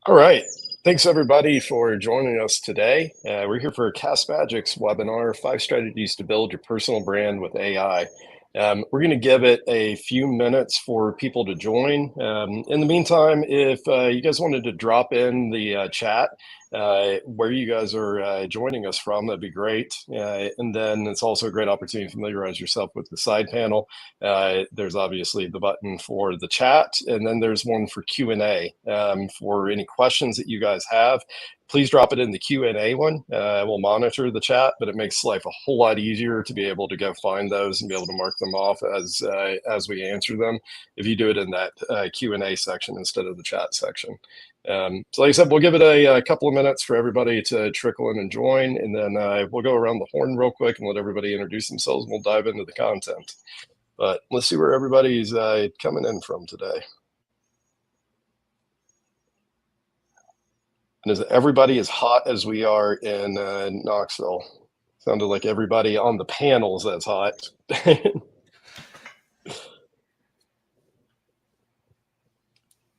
All right. Thanks everybody for joining us today. We're here for Cast Magic's webinar, 5 Strategies to Build Your Personal Brand with AI. We're going to give it a few minutes for people to join. In the meantime, if you guys wanted to drop in the chat where you guys are joining us from, that'd be great. And then it's also a great opportunity to familiarize yourself with the side panel. There's obviously the button for the chat, and then there's one for Q&A. For any questions that you guys have, please drop it in the Q&A one. We'll monitor the chat, but it makes life a whole lot easier to be able to go find those and be able to mark them off as we answer them if you do it in that Q&A section instead of the chat section. So like I said, we'll give it a couple of minutes for everybody to trickle in and join, and then we'll go around the horn real quick and let everybody introduce themselves, and we'll dive into the content. But let's see where everybody's coming in from today. And is everybody as hot as we are in Knoxville? Sounded like everybody on the panels that's hot. Yeah,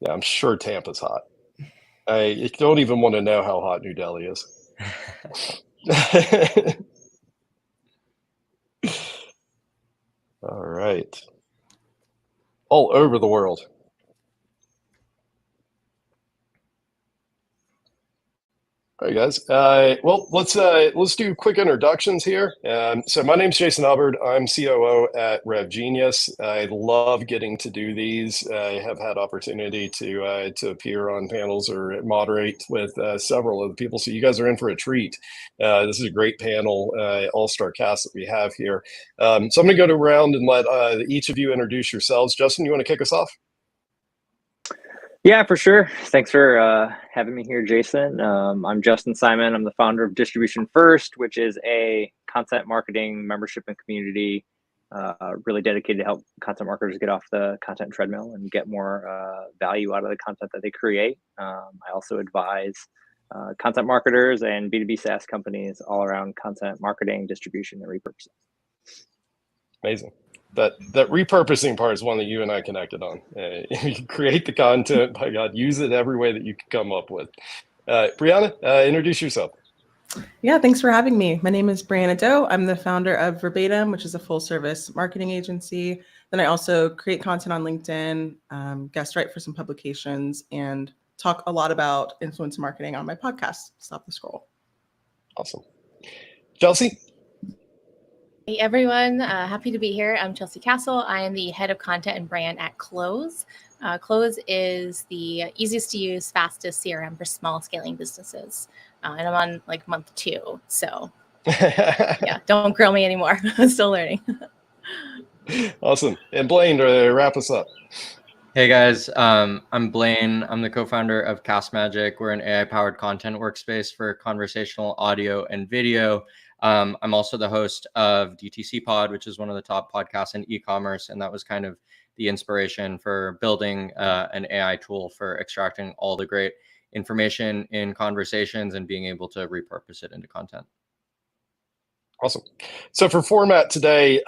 I'm sure Tampa's hot. I don't even want to know how hot New Delhi is. All right. All over the world. All right, guys. Well, let's do quick introductions here. So my name's Jason Hubbard. I'm COO at Rev Genius. I love getting to do these. I have had opportunity to appear on panels or moderate with several of the people. So you guys are in for a treat. This is a great panel, all-star cast that we have here. So I'm going to go around and let each of you introduce yourselves. Justin, you want to kick us off? Yeah, for sure. Thanks for having me here, Jason. I'm Justin Simon. I'm the founder of Distribution First, which is a content marketing membership and community really dedicated to help content marketers get off the content treadmill and get more value out of the content that they create. I also advise content marketers and B2B SaaS companies all around content marketing, distribution, and repurposing. Amazing. That repurposing part is one that you and I connected on. You create the content, by God, use it every way that you can come up with. Brianna, introduce yourself. Yeah, thanks for having me. My name is Brianna Doe. I'm the founder of Verbatim, which is a full service marketing agency. Then I also create content on LinkedIn, guest write for some publications, and talk a lot about influencer marketing on my podcast, Stop the Scroll. Awesome. Chelsea? Hey everyone, happy to be here. I'm Chelsea Castle. I am the head of content and brand at Close. Close is the easiest to use, fastest CRM for small scaling businesses. And I'm on like month 2. So yeah, don't grill me anymore. I'm still learning. Awesome. And Blaine, to wrap us up. Hey guys, I'm Blaine. I'm the co-founder of Cast Magic. We're an AI-powered content workspace for conversational audio and video. I'm also the host of DTC Pod, which is one of the top podcasts in e-commerce, and that was kind of the inspiration for building an AI tool for extracting all the great information in conversations and being able to repurpose it into content. Awesome. So for format today,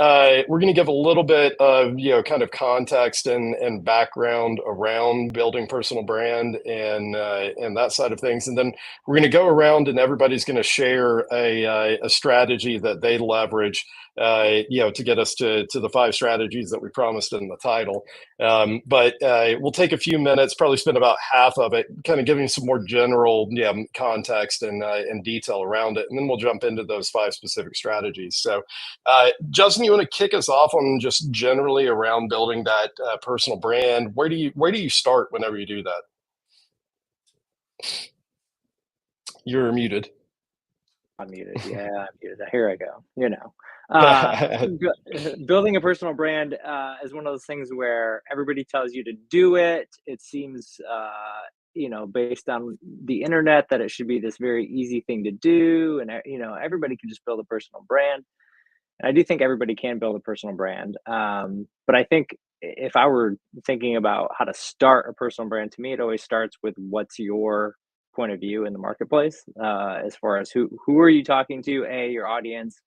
we're going to give a little bit of kind of context and background around building personal brand and that side of things, and then we're going to go around and everybody's going to share a strategy that they leverage, to get us to the 5 strategies that we promised in the title. But we'll take a few minutes, probably spend about half of it, kind of giving some more general context and detail around it, and then we'll jump into those 5 specific strategies. So Justin, you want to kick us off on just generally around building that personal brand? Where do you start whenever you do that? You're muted. I'm muted. Yeah, I'm muted. Here I go. Building a personal brand is one of those things where everybody tells you to do it. It seems based on the internet that it should be this very easy thing to do, and everybody can just build a personal brand. And I do think everybody can build a personal brand, but I think if I were thinking about how to start a personal brand, to me it always starts with what's your point of view in the marketplace, as far as who are you talking to, your audience,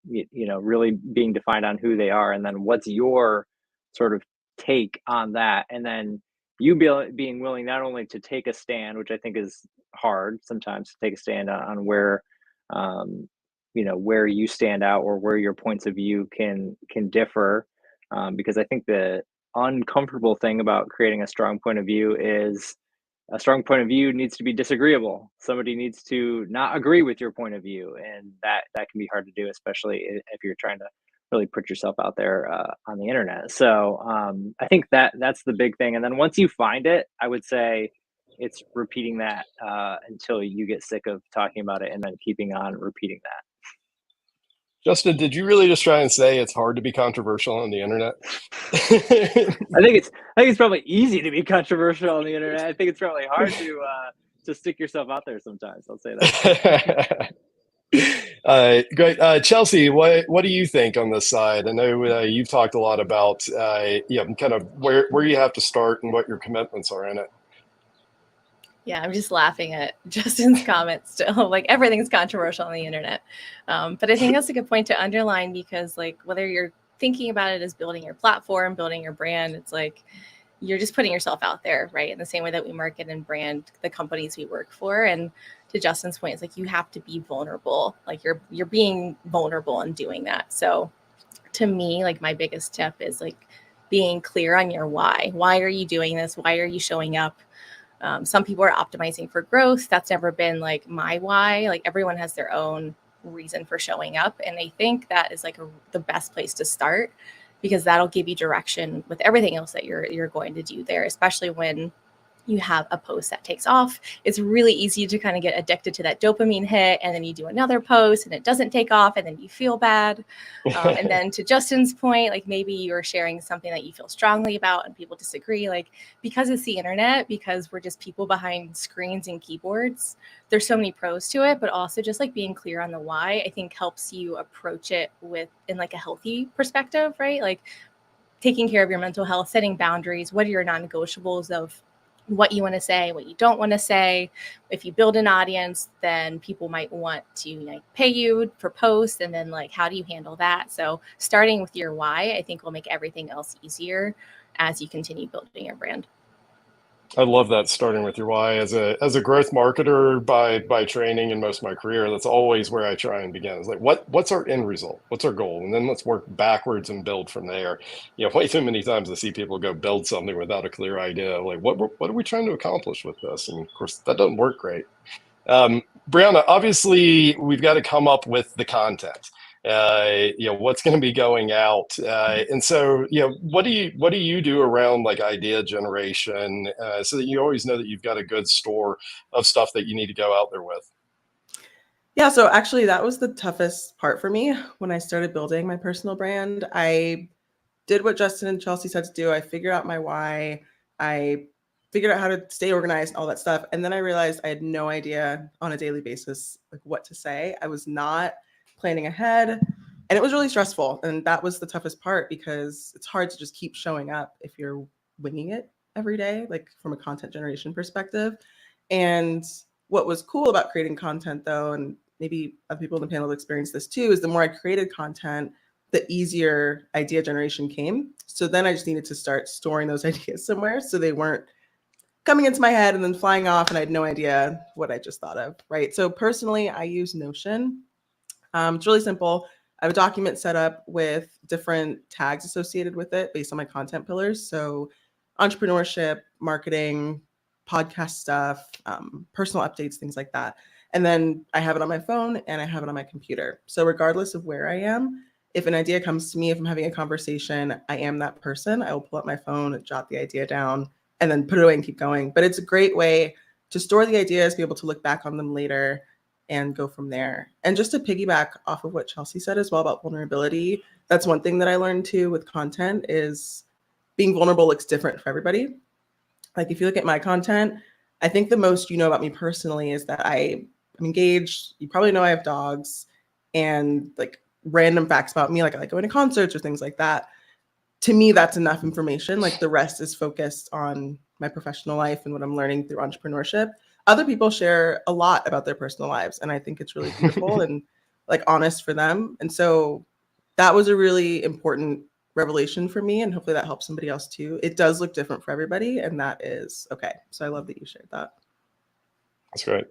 really being defined on who they are, and then what's your sort of take on that, and then you being willing not only to take a stand, which I think is hard sometimes to take a stand on where, where you stand out or where your points of view can differ, because I think the uncomfortable thing about creating a strong point of view is a strong point of view needs to be disagreeable. Somebody needs to not agree with your point of view, and that can be hard to do, especially if you're trying to really put yourself out there on the internet. So I think that's the big thing. And then once you find it, I would say it's repeating that until you get sick of talking about it, and then keeping on repeating that. Justin, did you really just try and say it's hard to be controversial on the internet? I think it's probably easy to be controversial on the internet. I think it's probably hard to stick yourself out there sometimes. I'll say that. Great. Chelsea, what do you think on this side? I know you've talked a lot about kind of where you have to start and what your commitments are in it. Yeah, I'm just laughing at Justin's comments still. Like, everything's controversial on the internet. But I think that's a good point to underline, because like, whether you're thinking about it as building your platform, building your brand, it's like you're just putting yourself out there, right? In the same way that we market and brand the companies we work for. And to Justin's point, it's like you have to be vulnerable. Like you're being vulnerable in doing that. So to me, like, my biggest tip is like being clear on your why. Why are you doing this? Why are you showing up? Some people are optimizing for growth. That's never been like my why. Like, everyone has their own reason for showing up. And I think that is like the best place to start, because that'll give you direction with everything else that you're going to do there, especially when you have a post that takes off. It's really easy to kind of get addicted to that dopamine hit, and then you do another post and it doesn't take off, and then you feel bad. And then to Justin's point, like, maybe you're sharing something that you feel strongly about and people disagree. Like, because it's the internet, because we're just people behind screens and keyboards, there's so many pros to it, but also just like being clear on the why, I think helps you approach it in like a healthy perspective, right? Like, taking care of your mental health, setting boundaries, what are your non-negotiables of what you want to say, what you don't want to say. If you build an audience, then people might want to pay you for posts, and then like, how do you handle that? So starting with your why, I think, will make everything else easier as you continue building your brand. I love that, starting with your why. As a growth marketer by training in most of my career, that's always where I try and begin. It's like, what's our end result? What's our goal? And then let's work backwards and build from there. Way too many times I see people go build something without a clear idea. Like, what are we trying to accomplish with this? And of course, that doesn't work great. Brianna, obviously, we've got to come up with the content. What's going to be going out, and so what do you do around like idea generation, so that you always know that you've got a good store of stuff that you need to go out there with? Yeah, so actually that was the toughest part for me when I started building my personal brand. I did what Justin and Chelsea said to do. I figured out my why. I figured out how to stay organized and all that stuff. And then I realized I had no idea on a daily basis like what to say. I was not planning ahead, and it was really stressful. And that was the toughest part, because it's hard to just keep showing up if you're winging it every day, like from a content generation perspective. And what was cool about creating content, though, and maybe other people in the panel experienced this too, is the more I created content, the easier idea generation came. So then I just needed to start storing those ideas somewhere, so they weren't coming into my head and then flying off and I had no idea what I just thought of, right? So personally, I use Notion. It's really simple. I have a document set up with different tags associated with it based on my content pillars. So entrepreneurship, marketing, podcast stuff, personal updates, things like that. And then I have it on my phone and I have it on my computer. So regardless of where I am, if an idea comes to me, if I'm having a conversation, I am that person. I will pull up my phone, jot the idea down, and then put it away and keep going. But it's a great way to store the ideas, be able to look back on them later, and go from there. And just to piggyback off of what Chelsea said as well about vulnerability, that's one thing that I learned too with content, is being vulnerable looks different for everybody. Like, if you look at my content, I think the most you know about me personally is that I'm engaged. You probably know I have dogs, and like random facts about me, like I like going to concerts or things like that. To me, that's enough information. Like, the rest is focused on my professional life and what I'm learning through entrepreneurship. Other people share a lot about their personal lives, and I think it's really beautiful and like honest for them. And so that was a really important revelation for me, and hopefully that helps somebody else too. It does look different for everybody, and that is okay. So I love that you shared that. That's great.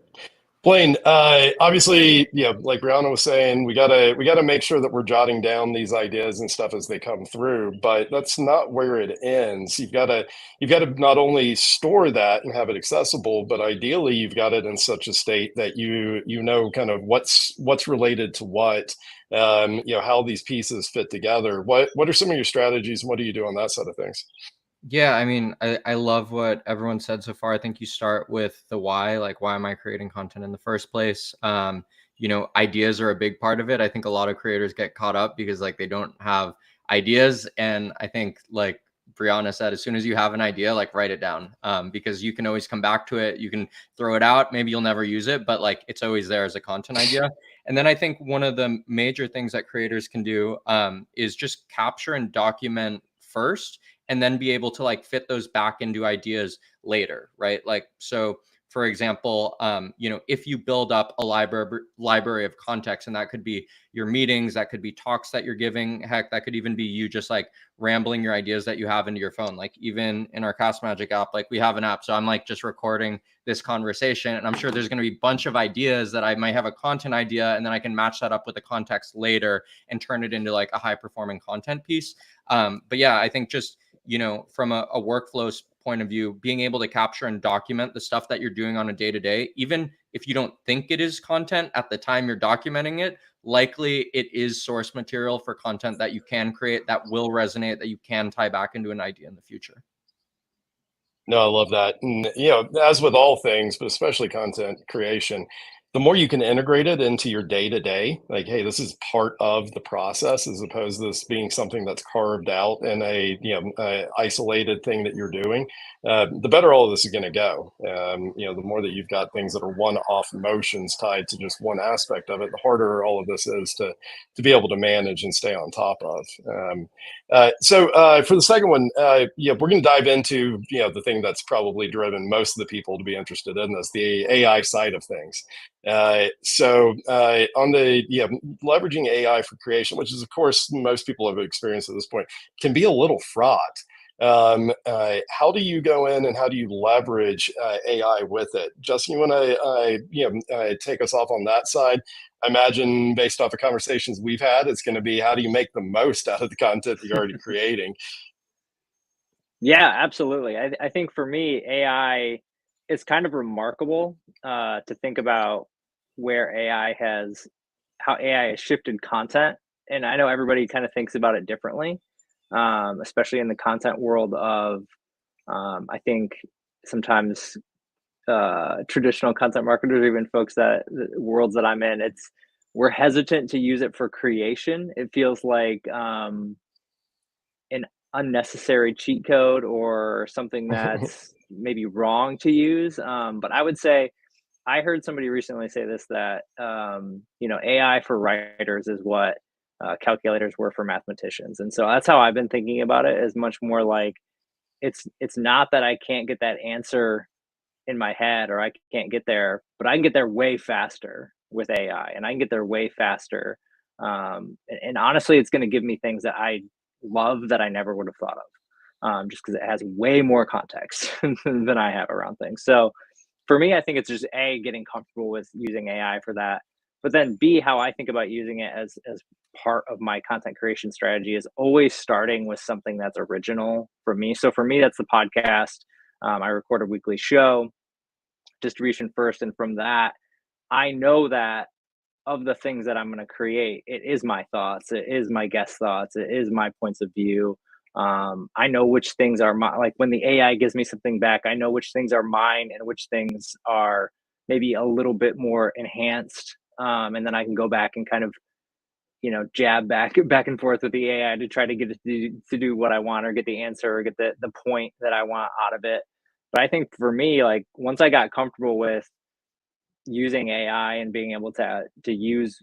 Blaine, obviously, like Brianna was saying, we gotta make sure that we're jotting down these ideas and stuff as they come through. But that's not where it ends. You've got to not only store that and have it accessible, but ideally you've got it in such a state that you know kind of what's related to what, how these pieces fit together. What are some of your strategies, and what do you do on that side of things? Yeah, I mean, I love what everyone said so far. I think you start with the why, like why am I creating content in the first place? Ideas are a big part of it. I think a lot of creators get caught up because like they don't have ideas. And I think like Brianna said, as soon as you have an idea, like write it down, because you can always come back to it. You can throw it out. Maybe you'll never use it, but like it's always there as a content idea. And then I think one of the major things that creators can do is just capture and document first, and then be able to like fit those back into ideas later, right? Like, so for example, if you build up a library of context, and that could be your meetings, that could be talks that you're giving, heck, that could even be you just like rambling your ideas that you have into your phone. Like even in our Cast Magic app, like we have an app, so I'm like just recording this conversation, and I'm sure there's going to be a bunch of ideas that I might have a content idea, and then I can match that up with the context later and turn it into like a high performing content piece. But yeah, I think just from a workflow point of view, being able to capture and document the stuff that you're doing on a day-to-day, even if you don't think it is content at the time you're documenting it, likely it is source material for content that you can create, that will resonate, that you can tie back into an idea in the future. No, I love that. And, as with all things, but especially content creation, the more you can integrate it into your day to day, like, hey, this is part of the process, as opposed to this being something that's carved out in a isolated thing that you're doing, the better all of this is going to go. The more that you've got things that are one-off motions tied to just one aspect of it, the harder all of this is to be able to manage and stay on top of. So for the second one, we're going to dive into the thing that's probably driven most of the people to be interested in this, the AI side of things. So on the leveraging AI for creation, which is of course most people have experienced at this point, can be a little fraught. How do you go in and how do you leverage AI with it? Justin, you want to take us off on that side? I imagine based off the conversations we've had, it's going to be how do you make the most out of the content that you're already creating? Yeah, absolutely. I think for me, AI is kind of remarkable to think about how AI has shifted content. And I know everybody kind of thinks about it differently, especially in the content world of, I think sometimes traditional content marketers, or even folks the worlds that I'm in, we're hesitant to use it for creation. It feels like an unnecessary cheat code or something that's maybe wrong to use. But I would say, I heard somebody recently say this, that AI for writers is what calculators were for mathematicians, and so that's how I've been thinking about it. Is much more like it's not that I can't get that answer in my head, or I can't get there, but I can get there way faster with AI, and I can get there way faster. And honestly, it's going to give me things that I love that I never would have thought of, just because it has way more context than I have around things. So for me, I think it's just A, getting comfortable with using AI for that, but then B, how I think about using it as part of my content creation strategy is always starting with something that's original for me. So for me, that's the podcast. I record a weekly show, distribution first, and from that, I know that of the things that I'm going to create, it is my thoughts, it is my guest thoughts, it is my points of view. I know which things are like when the AI gives me something back, I know which things are mine and which things are maybe a little bit more enhanced. And then I can go back and kind of, jab back and forth with the AI to try to get it to do what I want, or get the answer, or get the point that I want out of it. But I think for me, like once I got comfortable with using AI and being able to use,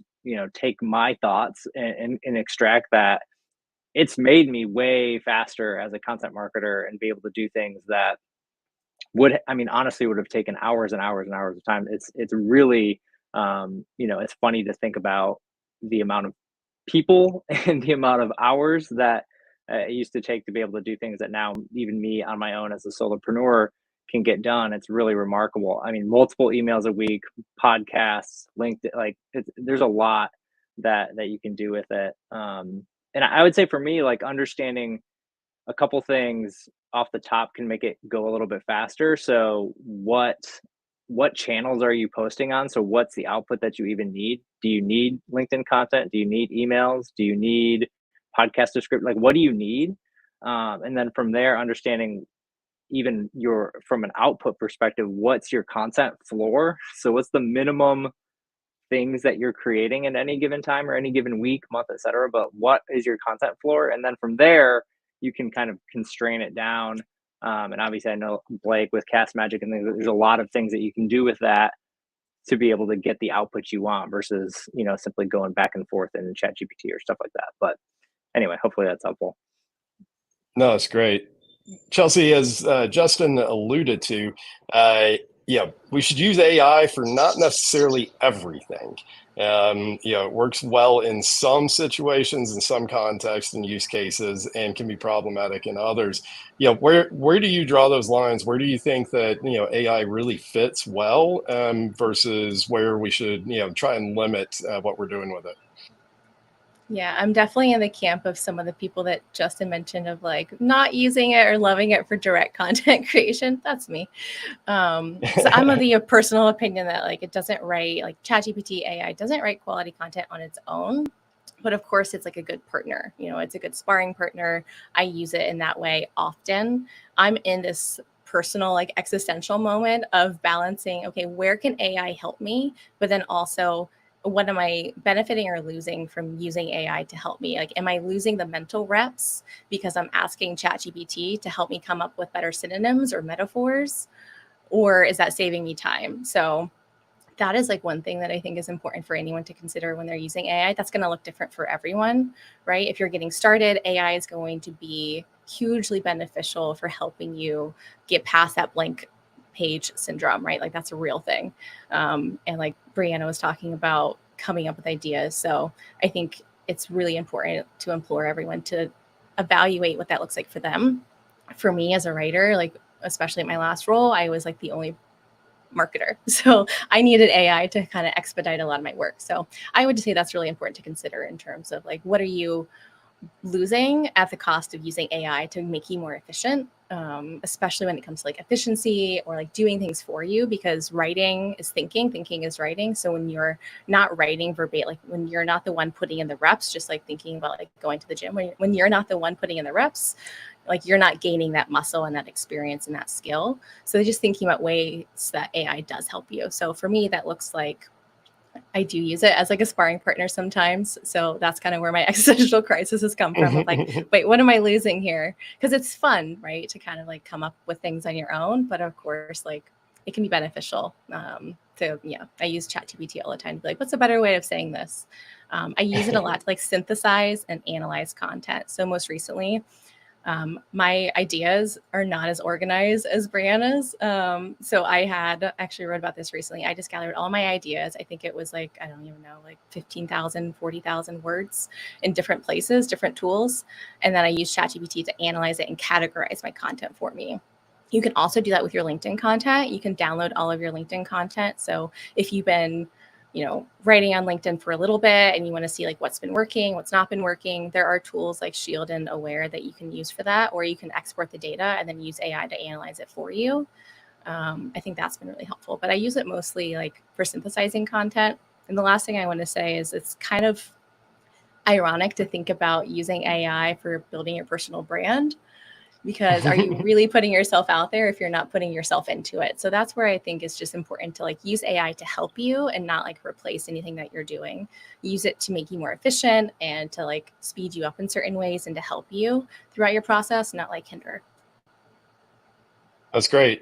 take my thoughts and extract that, it's made me way faster as a content marketer and be able to do things that honestly would have taken hours and hours and hours of time. It's really, it's funny to think about the amount of people and the amount of hours that it used to take to be able to do things that now even me on my own as a solopreneur can get done. It's really remarkable. I mean, multiple emails a week, podcasts, LinkedIn, like there's a lot that you can do with it. And I would say for me, like understanding a couple things off the top can make it go a little bit faster. So what channels are you posting on? So what's the output that you even need? Do you need LinkedIn content? Do you need emails? Do you need podcast description? Like what do you need? And then from there, understanding even from an output perspective, what's your content floor? So what's the minimum things that you're creating in any given time or any given week, month, etc. But what is your content floor? And then from there, you can kind of constrain it down. And obviously, I know Blake with Cast Magic, and there's a lot of things that you can do with that to be able to get the output you want versus simply going back and forth in ChatGPT or stuff like that. But anyway, hopefully that's helpful. No, it's great. Chelsea, as Justin alluded to, we should use AI for not necessarily everything. It works well in some situations, in some contexts and use cases, and can be problematic in others. Where do you draw those lines? Where do you think that AI really fits well versus where we should try and limit what we're doing with it? Yeah, I'm definitely in the camp of some of the people that Justin mentioned of like not using it or loving it for direct content creation. That's me. So I'm of the personal opinion that like it doesn't write, like ChatGPT AI doesn't write quality content on its own. But of course, it's like a good partner. It's a good sparring partner. I use it in that way often. I'm in this personal like existential moment of balancing, okay, where can AI help me? But then also, what am I benefiting or losing from using AI to help me? Like, am I losing the mental reps because I'm asking ChatGPT to help me come up with better synonyms or metaphors? Or is that saving me time? So that is like one thing that I think is important for anyone to consider when they're using AI. That's going to look different for everyone, right? If you're getting started, AI is going to be hugely beneficial for helping you get past that blank page syndrome, right? Like that's a real thing. And like Brianna was talking about coming up with ideas. So I think it's really important to implore everyone to evaluate what that looks like for them. For me as a writer, like especially at my last role, I was like the only marketer. So I needed AI to kind of expedite a lot of my work. So I would say that's really important to consider in terms of like, what are you losing at the cost of using AI to make you more efficient, especially when it comes to like efficiency or like doing things for you, because writing is thinking is writing. So when you're not writing verbatim, like when you're not the one putting in the reps, just like thinking about like going to the gym, when you're not the one putting in the reps, like you're not gaining that muscle and that experience and that skill. So just thinking about ways that AI does help you. So for me, that looks like I do use it as like a sparring partner sometimes. So that's kind of where my existential crisis has come from. Of like, wait, what am I losing here? Because it's fun, right? To kind of like come up with things on your own. But of course, like it can be beneficial. So yeah, I use ChatGPT all the time to be like, what's a better way of saying this? I use it a lot to like synthesize and analyze content. So most recently, my ideas are not as organized as Brianna's. So I had actually wrote about this recently. I just gathered all my ideas. I think it was like, I don't even know, like 15,000, 40,000 words in different places, different tools. And then I used ChatGPT to analyze it and categorize my content for me. You can also do that with your LinkedIn content. You can download all of your LinkedIn content. So if you've been writing on LinkedIn for a little bit and you want to see like what's been working, what's not been working, there are tools like Shield and Aware that you can use for that, or you can export the data and then use AI to analyze it for you. I think that's been really helpful, but I use it mostly like for synthesizing content. And the last thing I want to say is it's kind of ironic to think about using AI for building your personal brand, because are you really putting yourself out there if you're not putting yourself into it? So that's where I think it's just important to like use AI to help you and not like replace anything that you're doing. Use it to make you more efficient and to like speed you up in certain ways and to help you throughout your process, not like hinder. That's great.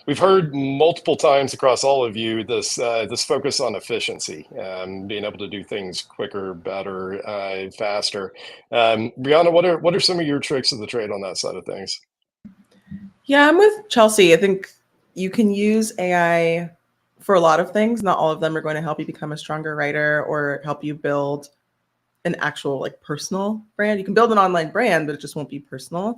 We've heard multiple times across all of you this focus on efficiency, being able to do things quicker, better, faster. Brianna, what are some of your tricks of the trade on that side of things? Yeah, I'm with Chelsea. I think you can use AI for a lot of things. Not all of them are going to help you become a stronger writer or help you build an actual like personal brand. You can build an online brand, but it just won't be personal.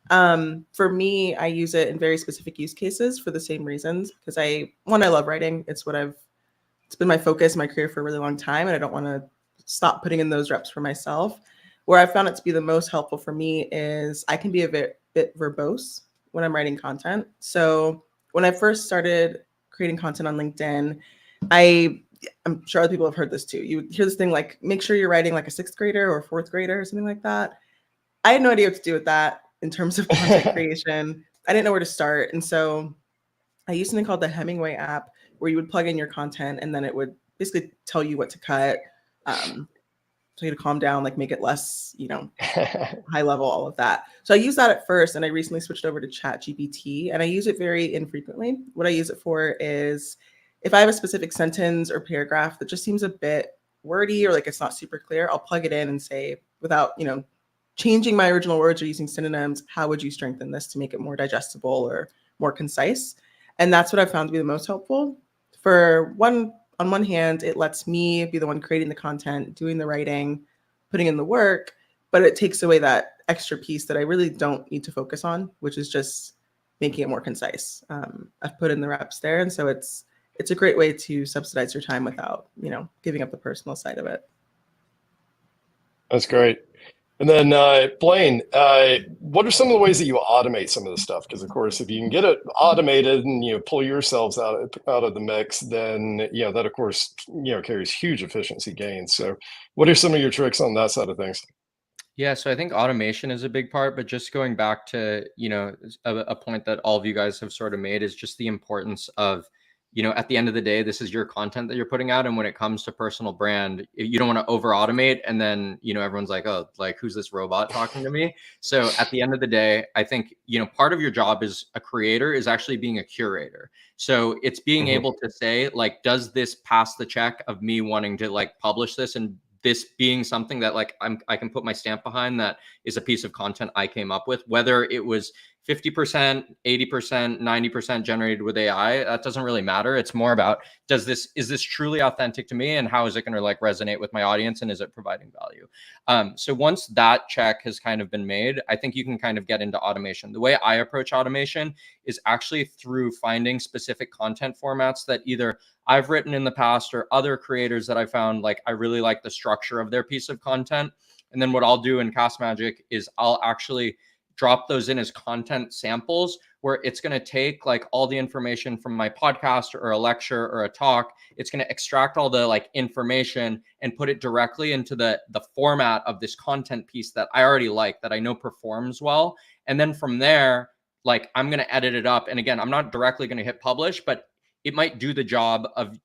For me, I use it in very specific use cases for the same reasons, because I love writing. It's been my focus, my career for a really long time, and I don't want to stop putting in those reps for myself. Where I found it to be the most helpful for me is I can be a bit verbose when I'm writing content. So when I first started creating content on LinkedIn, I'm sure other people have heard this too. You hear this thing like, make sure you're writing like a 6th grader or 4th grader or something like that. I had no idea what to do with that in terms of content creation. I didn't know where to start. And so I used something called the Hemingway app, where you would plug in your content and then it would basically tell you what to cut, tell you to calm down, like make it less, high level, all of that. So I used that at first, and I recently switched over to ChatGPT, and I use it very infrequently. What I use it for is if I have a specific sentence or paragraph that just seems a bit wordy or like it's not super clear, I'll plug it in and say, without, changing my original words or using synonyms, how would you strengthen this to make it more digestible or more concise? And that's what I found to be the most helpful. On one hand, it lets me be the one creating the content, doing the writing, putting in the work, but it takes away that extra piece that I really don't need to focus on, which is just making it more concise. I've put in the reps there, and so it's a great way to subsidize your time without, giving up the personal side of it. That's great. And then Blaine, what are some of the ways that you automate some of this stuff? Because of course, if you can get it automated and pull yourselves out of the mix, then that of course carries huge efficiency gains. So, what are some of your tricks on that side of things? Yeah, so I think automation is a big part, but just going back to a point that all of you guys have sort of made is just the importance of at the end of the day, this is your content that you're putting out. And when it comes to personal brand, you don't want to over automate. And then, everyone's like, oh, like, who's this robot talking to me? So at the end of the day, I think, part of your job as a creator is actually being a curator. So it's being able to say, like, does this pass the check of me wanting to like publish this, and this being something that like I can put my stamp behind, that is a piece of content I came up with, whether it was 50%, 80%, 90% generated with AI, that doesn't really matter. It's more about, is this truly authentic to me, and how is it going to like resonate with my audience, and is it providing value? So once that check has kind of been made, I think you can kind of get into automation. The way I approach automation is actually through finding specific content formats that either I've written in the past or other creators that I found like I really like the structure of their piece of content. And then what I'll do in Cast Magic is I'll actually drop those in as content samples, where it's going to take like all the information from my podcast or a lecture or a talk. It's going to extract all the like information and put it directly into the format of this content piece that I already like, that I know performs well. And then from there, like, I'm going to edit it up. And again, I'm not directly going to hit publish, but it might do the job of,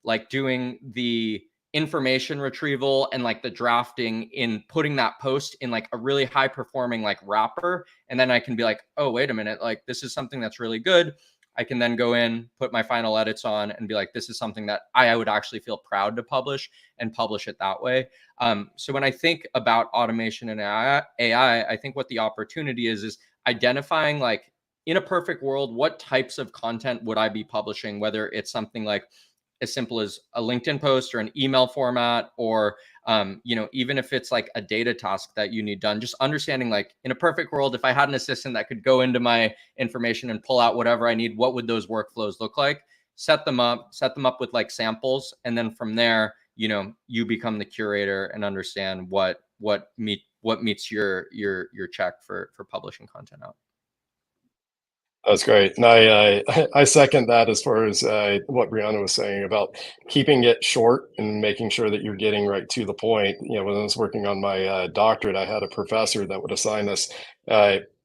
like doing the information retrieval and like the drafting in putting that post in like a really high performing like wrapper. And then I can be like, oh, wait a minute, like this is something that's really good. I can then go in, put my final edits on, and be like, this is something that I would actually feel proud to publish, and publish it that way. So when I think about automation and AI, I think what the opportunity is identifying, like, in a perfect world, what types of content would I be publishing, whether it's something like as simple as a LinkedIn post or an email format, or, even if it's like a data task that you need done, just understanding, like, in a perfect world, if I had an assistant that could go into my information and pull out whatever I need, what would those workflows look like? Set them up with like samples. And then from there, you become the curator and understand what meets your check for publishing content out. That's great. And I second that as far as what Brianna was saying about keeping it short and making sure that you're getting right to the point. When I was working on my doctorate, I had a professor that would assign us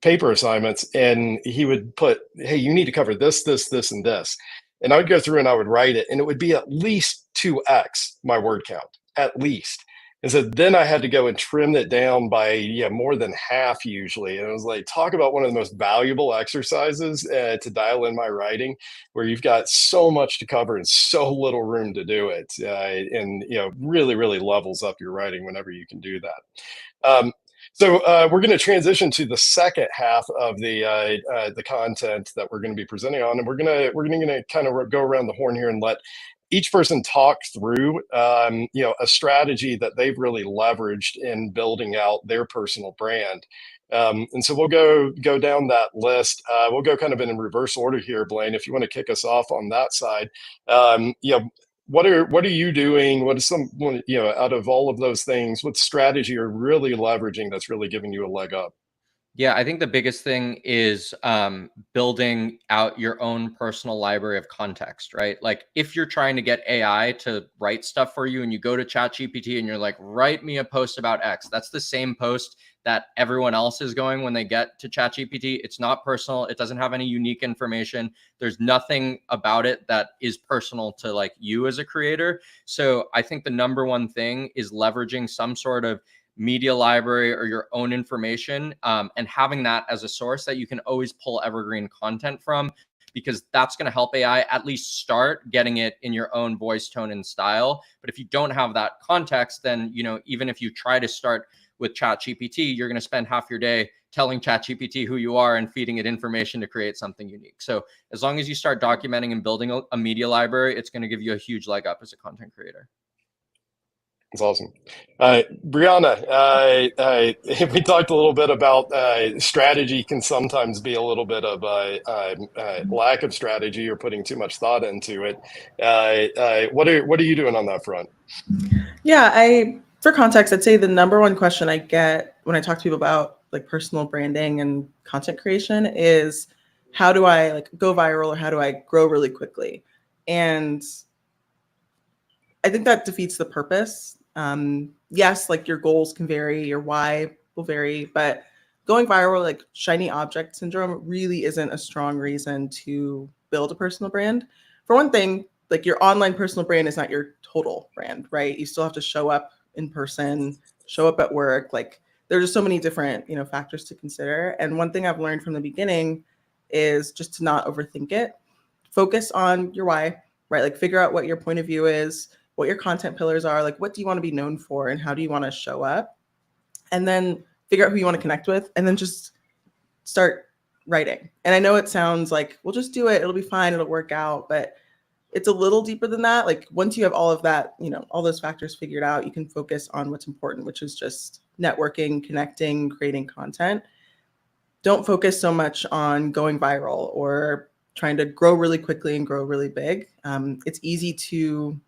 paper assignments, and he would put, hey, you need to cover this, this, this, and this. And I would go through and I would write it, and it would be at least 2x my word count, at least. And so then I had to go and trim it down by more than half usually. And it was like, talk about one of the most valuable exercises to dial in my writing, where you've got so much to cover and so little room to do it. And really, really levels up your writing whenever you can do that. So we're going to transition to the second half of the content that we're going to be presenting on, and we're going to kind of go around the horn here and let each person talk through, a strategy that they've really leveraged in building out their personal brand. And so we'll go down that list. We'll go kind of in reverse order here, Blaine. If you want to kick us off on that side, what are you doing? What is out of all of those things, what strategy are really leveraging that's really giving you a leg up? Yeah, I think the biggest thing is building out your own personal library of context, right? Like if you're trying to get AI to write stuff for you and you go to ChatGPT and you're like, write me a post about X, that's the same post that everyone else is going when they get to ChatGPT. It's not personal. It doesn't have any unique information. There's nothing about it that is personal to like you as a creator. So I think the number one thing is leveraging some sort of media library or your own information, and having that as a source that you can always pull evergreen content from, because that's going to help AI at least start getting it in your own voice, tone, and style. But if you don't have that context, then, even if you try to start with ChatGPT, you're going to spend half your day telling ChatGPT who you are and feeding it information to create something unique. So as long as you start documenting and building a media library, it's going to give you a huge leg up as a content creator. That's awesome. Brianna, we talked a little bit about strategy can sometimes be a little bit of a lack of strategy or putting too much thought into it. What are you doing on that front? Yeah, for context, I'd say the number one question I get when I talk to people about like personal branding and content creation is, how do I like go viral, or how do I grow really quickly? And I think that defeats the purpose. Yes, like your goals can vary, your why will vary, but going viral, like shiny object syndrome, really isn't a strong reason to build a personal brand. For one thing, like your online personal brand is not your total brand, right? You still have to show up in person, show up at work. Like there's just so many different, factors to consider. And one thing I've learned from the beginning is just to not overthink it. Focus on your why, right? Like figure out what your point of view is, what your content pillars are, like what do you want to be known for and how do you want to show up? And then figure out who you want to connect with, and then just start writing. And I know it sounds like, we'll just do it, it'll be fine, it'll work out, but it's a little deeper than that. Like once you have all of that, all those factors figured out, you can focus on what's important, which is just networking, connecting, creating content. Don't focus so much on going viral or trying to grow really quickly and grow really big. It's easy to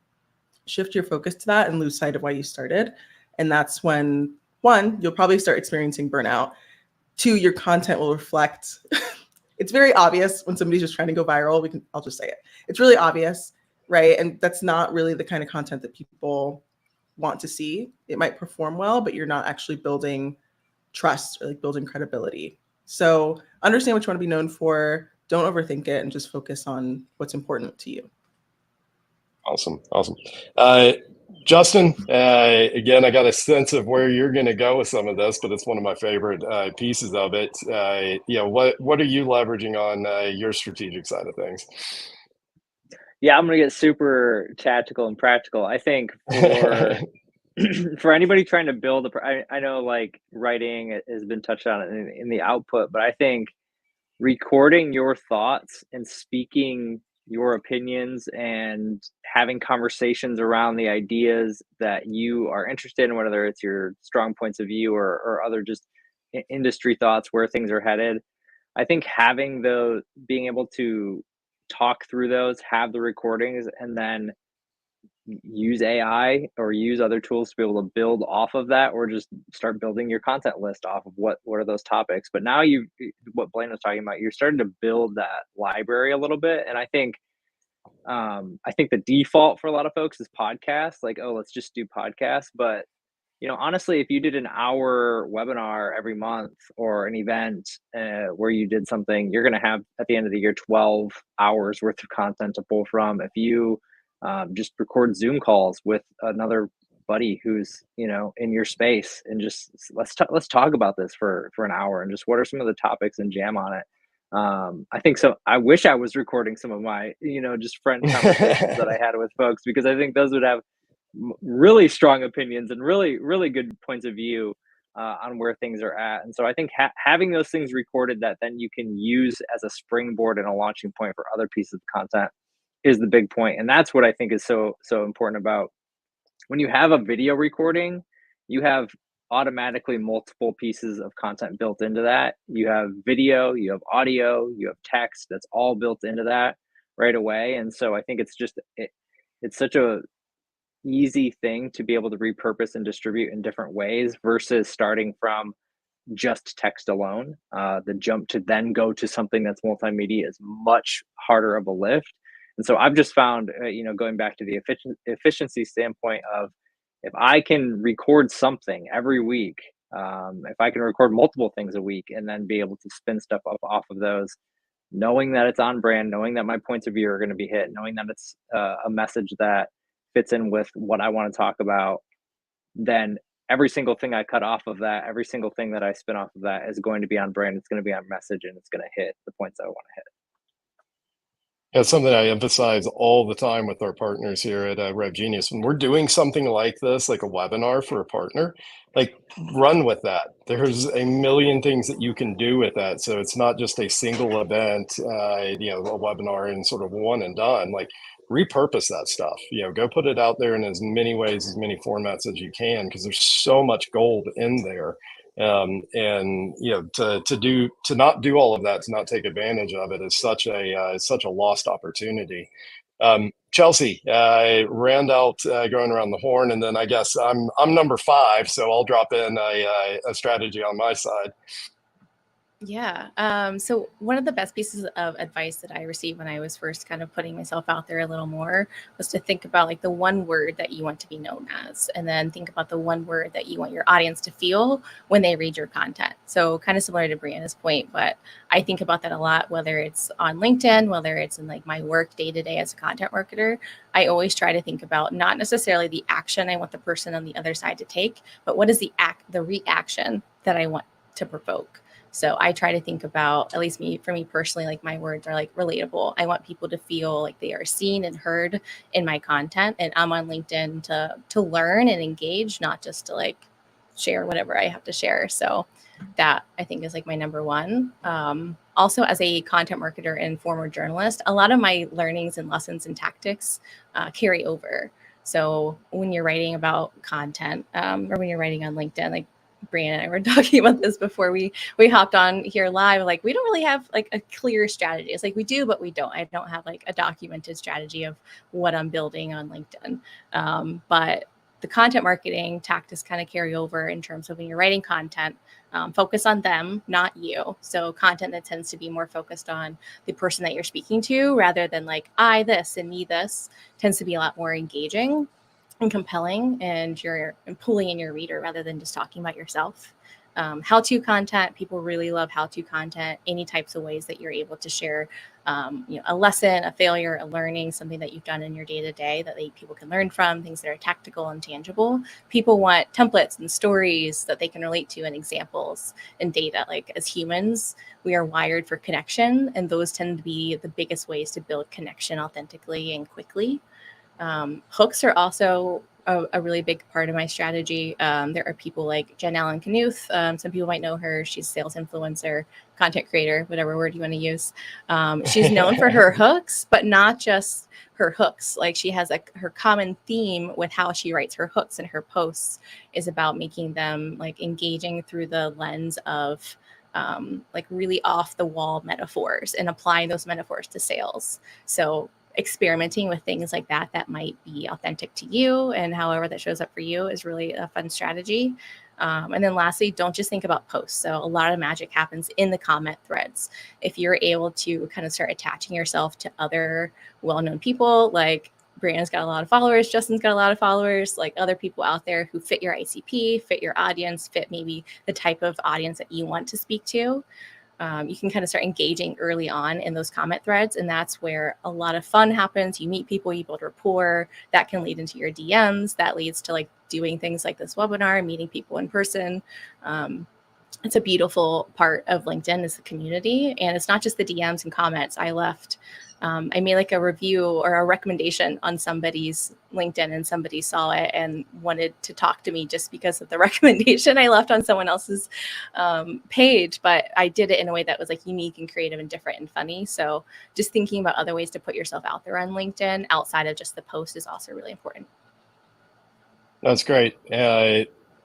shift your focus to that and lose sight of why you started. And that's when, one, you'll probably start experiencing burnout. Two, your content will reflect. It's very obvious when somebody's just trying to go viral. I'll just say it. It's really obvious, right? And that's not really the kind of content that people want to see. It might perform well, but you're not actually building trust or like building credibility. So understand what you want to be known for. Don't overthink it and just focus on what's important to you. Awesome. Justin, again, I got a sense of where you're going to go with some of this, but it's one of my favorite pieces of it. What are you leveraging on your strategic side of things? Yeah, I'm going to get super tactical and practical. I think for anybody trying to build I know like writing has been touched on in the output, but I think recording your thoughts and speaking your opinions and having conversations around the ideas that you are interested in, whether it's your strong points of view or other just industry thoughts, where things are headed. I think being able to talk through those, have the recordings, and then use AI or use other tools to be able to build off of that, or just start building your content list off of what are those topics. But now what Blaine was talking about, you're starting to build that library a little bit. And I think the default for a lot of folks is podcasts, like, oh, let's just do podcasts. But honestly, if you did an hour webinar every month or an event where you did something, you're going to have at the end of the year 12 hours worth of content to pull from. If you just record Zoom calls with another buddy who's in your space, and just let's talk about this for an hour, and just what are some of the topics, and jam on it. I think so. I wish I was recording some of my just friend conversations that I had with folks, because I think those would have really strong opinions and really, really good points of view on where things are at. And so I think having those things recorded that then you can use as a springboard and a launching point for other pieces of content is the big point. And that's what I think is so important about when you have a video recording, you have automatically multiple pieces of content built into that. You have video, you have audio, you have text, that's all built into that right away. And so I think it's such a easy thing to be able to repurpose and distribute in different ways versus starting from just text alone. The jump to then go to something that's multimedia is much harder of a lift. And so I've just found, going back to the efficiency standpoint of, if I can record something every week, if I can record multiple things a week and then be able to spin stuff up off of those, knowing that it's on brand, knowing that my points of view are going to be hit, knowing that it's a message that fits in with what I want to talk about, then every single thing I cut off of that, every single thing that I spin off of that is going to be on brand. It's going to be on message, and it's going to hit the points I want to hit. It's something I emphasize all the time with our partners here at Rev Genius. When we're doing something like this, like a webinar for a partner, like, run with that. There's a million things that you can do with that. So it's not just a single event, a webinar and sort of one and done. Like, repurpose that stuff. Go put it out there in as many ways, as many formats as you can, because there's so much gold in there. And to not do all of that, to not take advantage of it, is such a lost opportunity. Chelsea, I ran out going around the horn, and then I guess I'm number 5, so I'll drop in a strategy on my side. Yeah. So one of the best pieces of advice that I received when I was first kind of putting myself out there a little more was to think about like the one word that you want to be known as, and then think about the one word that you want your audience to feel when they read your content. So kind of similar to Brianna's point, but I think about that a lot, whether it's on LinkedIn, whether it's in like my work day to day as a content marketer. I always try to think about not necessarily the action I want the person on the other side to take, but what is the reaction that I want to provoke. So I try to think about, at least for me personally, like my words are like relatable. I want people to feel like they are seen and heard in my content, and I'm on LinkedIn to learn and engage, not just to like share whatever I have to share. So that I think is like my number one. Also, as a content marketer and former journalist, a lot of my learnings and lessons and tactics carry over. So when you're writing about content or when you're writing on LinkedIn, like Brianna and I were talking about this before we hopped on here live. Like, we don't really have like a clear strategy. It's like we do, but we don't. I don't have like a documented strategy of what I'm building on LinkedIn. But the content marketing tactics kind of carry over in terms of when you're writing content. Focus on them, not you. So content that tends to be more focused on the person that you're speaking to, rather than like I this and me this, tends to be a lot more engaging and compelling, and you're pulling in your reader rather than just talking about yourself. How-to content, people really love how-to content, any types of ways that you're able to share a lesson, a failure, a learning, something that you've done in your day-to-day that people can learn from, things that are tactical and tangible. People want templates and stories that they can relate to, and examples and data. Like, as humans, we are wired for connection, and those tend to be the biggest ways to build connection authentically and quickly. Hooks are also a really big part of my strategy. There are people like Jen Allen Knuth. Some people might know her. She's a sales influencer, content creator, whatever word you want to use. She's known for her hooks, but not just her hooks. Like, she has her common theme with how she writes her hooks and her posts is about making them like engaging through the lens of like really off the wall metaphors and applying those metaphors to sales. So experimenting with things like that might be authentic to you, and however that shows up for you is really a fun strategy. And then lastly, don't just think about posts. So a lot of magic happens in the comment threads. If you're able to kind of start attaching yourself to other well-known people, like Brianna's got a lot of followers, Justin's got a lot of followers, like other people out there who fit your ICP, fit your audience, fit maybe the type of audience that you want to speak to. You can kind of start engaging early on in those comment threads. And that's where a lot of fun happens. You meet people, you build rapport, that can lead into your DMs. That leads to like doing things like this webinar, meeting people in person. It's a beautiful part of LinkedIn is the community. And it's not just the DMs and comments. I left I made like a review or a recommendation on somebody's LinkedIn, and somebody saw it and wanted to talk to me just because of the recommendation I left on someone else's page. But I did it in a way that was like unique and creative and different and funny. So just thinking about other ways to put yourself out there on LinkedIn outside of just the post is also really important. That's great.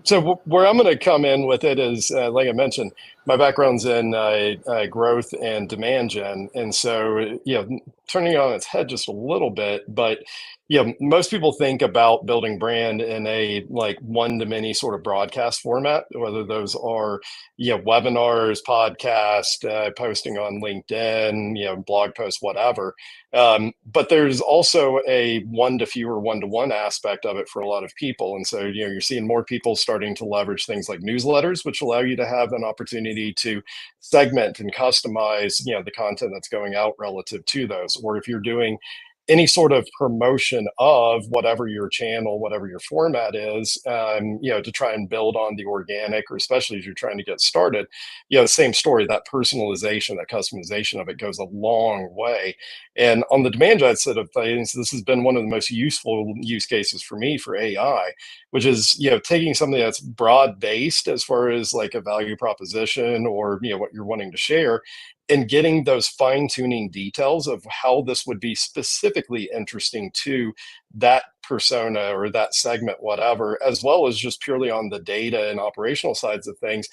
So where I'm going to come in with it is, like I mentioned, my background's in growth and demand gen. And so, turning it on its head just a little bit, but, most people think about building brand in a like one-to-many sort of broadcast format, whether those are, webinars, podcast, posting on LinkedIn, blog posts, whatever. But there's also a one-to-fewer, one-to-one aspect of it for a lot of people. And so, you're seeing more people starting to leverage things like newsletters, which allow you to have an opportunity to segment and customize, the content that's going out relative to those. Or if you're doing any sort of promotion of whatever your channel, whatever your format is, to try and build on the organic, or especially as you're trying to get started, same story, that personalization, that customization of it goes a long way. And on the demand gen side of things, this has been one of the most useful use cases for me for AI, which is, taking something that's broad based as far as like a value proposition or, what you're wanting to share, and getting those fine-tuning details of how this would be specifically interesting to that persona or that segment, whatever, as well as just purely on the data and operational sides of things.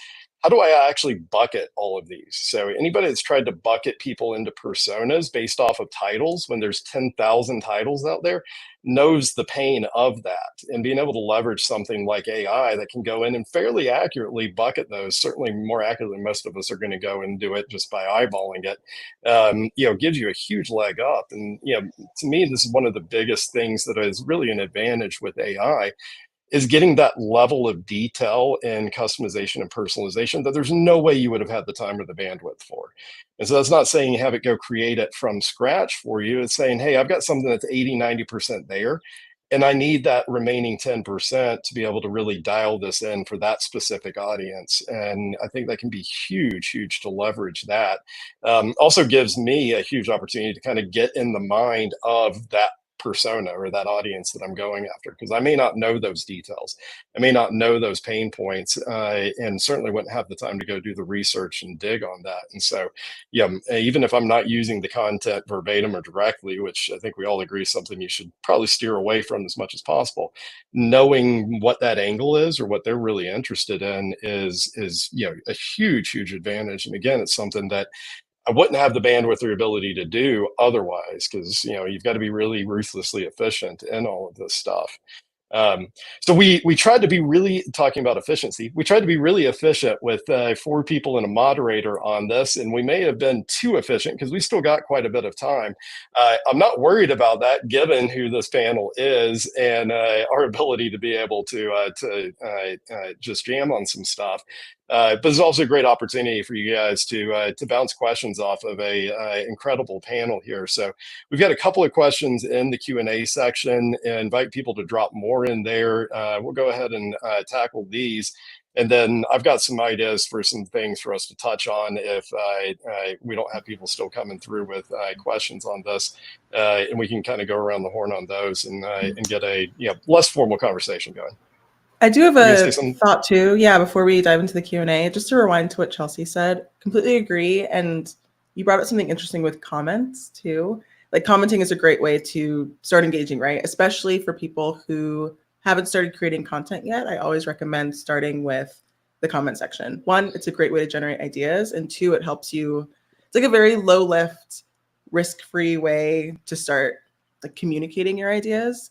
How do I actually bucket all of these? So anybody that's tried to bucket people into personas based off of titles when there's 10,000 titles out there knows the pain of that. And being able to leverage something like AI that can go in and fairly accurately bucket those, certainly more accurately than most of us are going to go and do it just by eyeballing it, gives you a huge leg up. And, to me, this is one of the biggest things that is really an advantage with AI, is getting that level of detail and customization and personalization that there's no way you would have had the time or the bandwidth for. And so that's not saying have it go create it from scratch for you. It's saying, hey, I've got something that's 80, 90% there, and I need that remaining 10% to be able to really dial this in for that specific audience. And I think that can be huge to leverage that. Also gives me a huge opportunity to kind of get in the mind of that persona or that audience that I'm going after, because I may not know those details. I may not know those pain points, and certainly wouldn't have the time to go do the research and dig on that. And so, even if I'm not using the content verbatim or directly, which I think we all agree is something you should probably steer away from as much as possible, knowing what that angle is or what they're really interested in is a huge advantage. And again, it's something that I wouldn't have the bandwidth or ability to do otherwise, because you've got to be really ruthlessly efficient in all of this stuff. So we tried to be really talking about efficiency. We tried to be really efficient with 4 people and a moderator on this, and we may have been too efficient because we still got quite a bit of time. I'm not worried about that, given who this panel is and our ability to be able to just jam on some stuff. But it's also a great opportunity for you guys to bounce questions off of a incredible panel here. So we've got a couple of questions in the Q&A section, and invite people to drop more in there. We'll go ahead and tackle these. And then I've got some ideas for some things for us to touch on if we don't have people still coming through with questions on this. And we can kind of go around the horn on those and get a less formal conversation going. I do have a thought too. Yeah, before we dive into the Q&A, just to rewind to what Chelsea said, completely agree. And you brought up something interesting with comments too. Like, commenting is a great way to start engaging, right? Especially for people who haven't started creating content yet. I always recommend starting with the comment section. 1, it's a great way to generate ideas. And 2, it helps you, it's like a very low lift, risk-free way to start like communicating your ideas.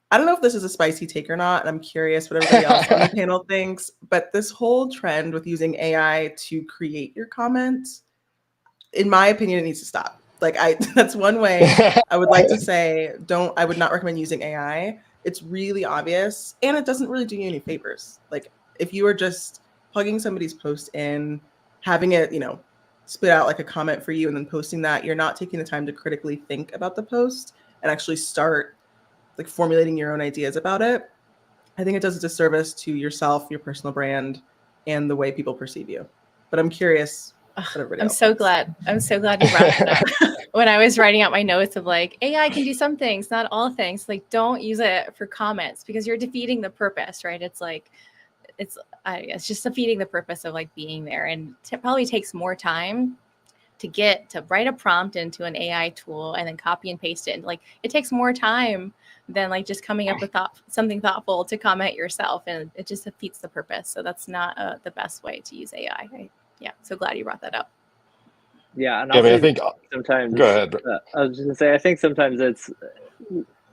I don't know if this is a spicy take or not, and I'm curious what everybody else on the panel thinks, but this whole trend with using AI to create your comments, in my opinion, it needs to stop. Like, that's one way I would like to say, I would not recommend using AI. It's really obvious, and it doesn't really do you any favors. Like, if you are just plugging somebody's post in, having it, spit out like a comment for you and then posting that, you're not taking the time to critically think about the post and actually start like formulating your own ideas about it. I think it does a disservice to yourself, your personal brand, and the way people perceive you. But I'm curious. I'm so glad you brought it up. when I was writing out my notes of like, AI can do some things, not all things, like don't use it for comments because you're defeating the purpose, right? It's like, it's just defeating the purpose of like being there. And it probably takes more time to write a prompt into an AI tool and then copy and paste it. And like, it takes more time than like just coming up with something thoughtful to comment yourself. And it just defeats the purpose. So that's not the best way to use AI. Yeah. So glad you brought that up. Yeah, and Yeah, I mean, I think. sometimes. Go ahead. I was just gonna say, I think sometimes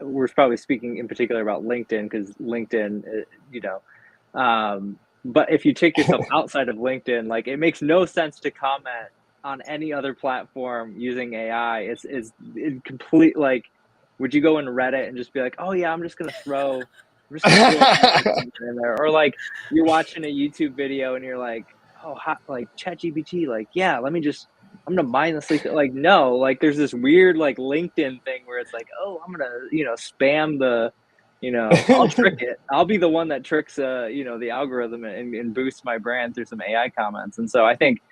we're probably speaking in particular about LinkedIn because LinkedIn, but if you take yourself outside of LinkedIn, like it makes no sense to comment on any other platform using AI. It's complete like, would you go in Reddit and just be like, oh yeah, I'm just gonna throw in there, or like you're watching a YouTube video and you're like, oh, hot, like ChatGPT, like yeah, I'm gonna mindlessly like no, like there's this weird like LinkedIn thing where it's like, oh, I'm gonna spam the, I'll trick it. I'll be the one that tricks the algorithm and boosts my brand through some AI comments. And so I think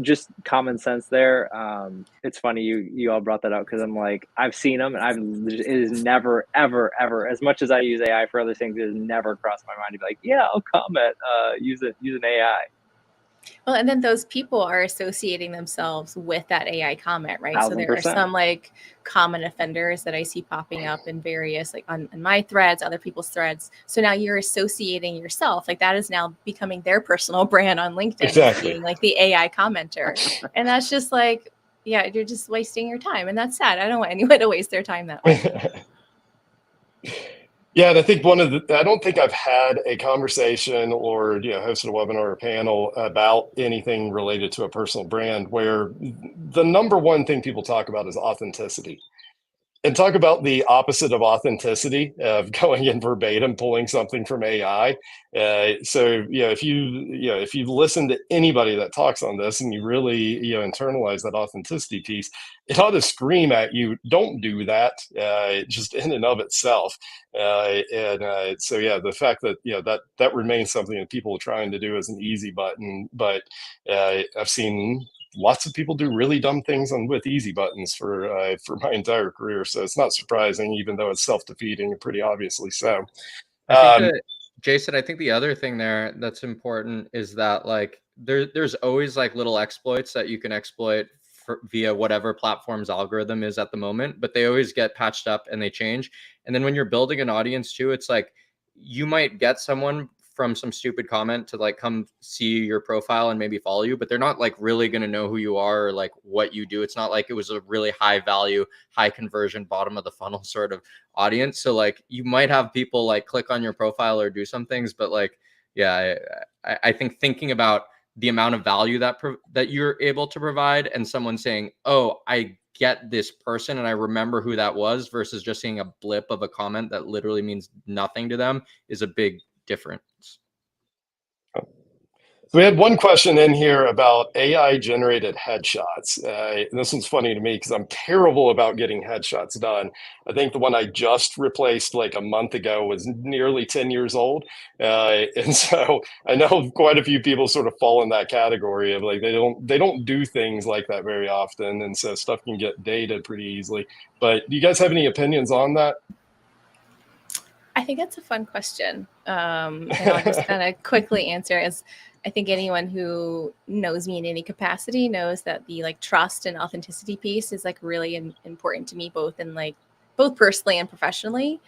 just common sense there. It's funny you all brought that up because I'm like, I've seen them and it is never ever, as much as I use AI for other things, it has never crossed my mind to be like, yeah, I'll comment, use an AI. Well, and then those people are associating themselves with that AI comment, right? 1000%. So there are some like common offenders that I see popping up in various, like on my threads, other people's threads. So now you're associating yourself, like that is now becoming their personal brand on LinkedIn, Exactly. being like the AI commenter. And that's just like, yeah, you're just wasting your time. And that's sad. I don't want anyone to waste their time that way. Yeah, and I think I don't think I've had a conversation or hosted a webinar or panel about anything related to a personal brand where the number one thing people talk about is authenticity. And talk about the opposite of authenticity, of going in verbatim, pulling something from AI. So if you listen to anybody that talks on this and you really internalize that authenticity piece, it ought to scream at you, don't do that, just in and of itself. So yeah, the fact that that remains something that people are trying to do as an easy button, but I've seen lots of people do really dumb things with easy buttons for my entire career. So it's not surprising, even though it's self-defeating and pretty obviously so. I think Jason, I think the other thing there that's important is that like there's always like little exploits that you can exploit via whatever platform's algorithm is at the moment, but they always get patched up and they change. And then when you're building an audience too, it's like you might get someone from some stupid comment to like come see your profile and maybe follow you, but they're not like really going to know who you are or like what you do. It's not like it was a really high value, high conversion, bottom of the funnel sort of audience. So like you might have people like click on your profile or do some things, but like, yeah, I think thinking about the amount of value that you're able to provide and someone saying, oh, I get this person and I remember who that was versus just seeing a blip of a comment that literally means nothing to them is a big difference. So we had one question in here about AI generated headshots. And this one's funny to me because I'm terrible about getting headshots done. I think the one I just replaced like a month ago was nearly 10 years old. And so I know quite a few people sort of fall in that category of like, they don't do things like that very often. And so stuff can get dated pretty easily. But do you guys have any opinions on that? I think that's a fun question. And I'll just kind of quickly answer as I think anyone who knows me in any capacity knows that the like trust and authenticity piece is like really important to me, both personally and professionally.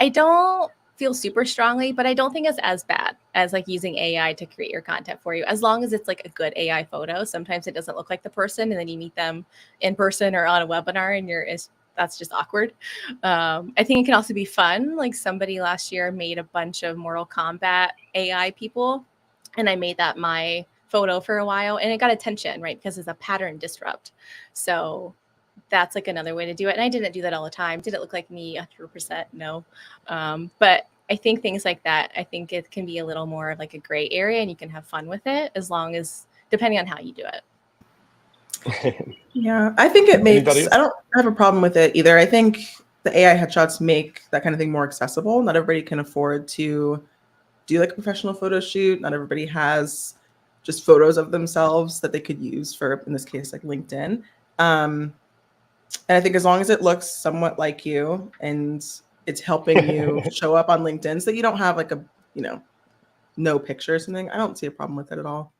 I don't feel super strongly, but I don't think it's as bad as like using AI to create your content for you, as long as it's like a good AI photo. Sometimes it doesn't look like the person, and then you meet them in person or on a webinar, and that's just awkward. I think it can also be fun. Like somebody last year made a bunch of Mortal Kombat AI people, and I made that my photo for a while, and it got attention, right? Because it's a pattern disrupt. So that's like another way to do it. And I didn't do that all the time. Did it look like me 100%? No. But I think things like that, I think it can be a little more of like a gray area, and you can have fun with it depending on how you do it. Yeah, I think it makes, I don't have a problem with it either. I think the AI headshots make that kind of thing more accessible. Not everybody can afford to do like a professional photo shoot. Not everybody has just photos of themselves that they could use for, in this case, like LinkedIn. And I think as long as it looks somewhat like you and it's helping you show up on LinkedIn so that you don't have like a, no picture or something, I don't see a problem with it at all.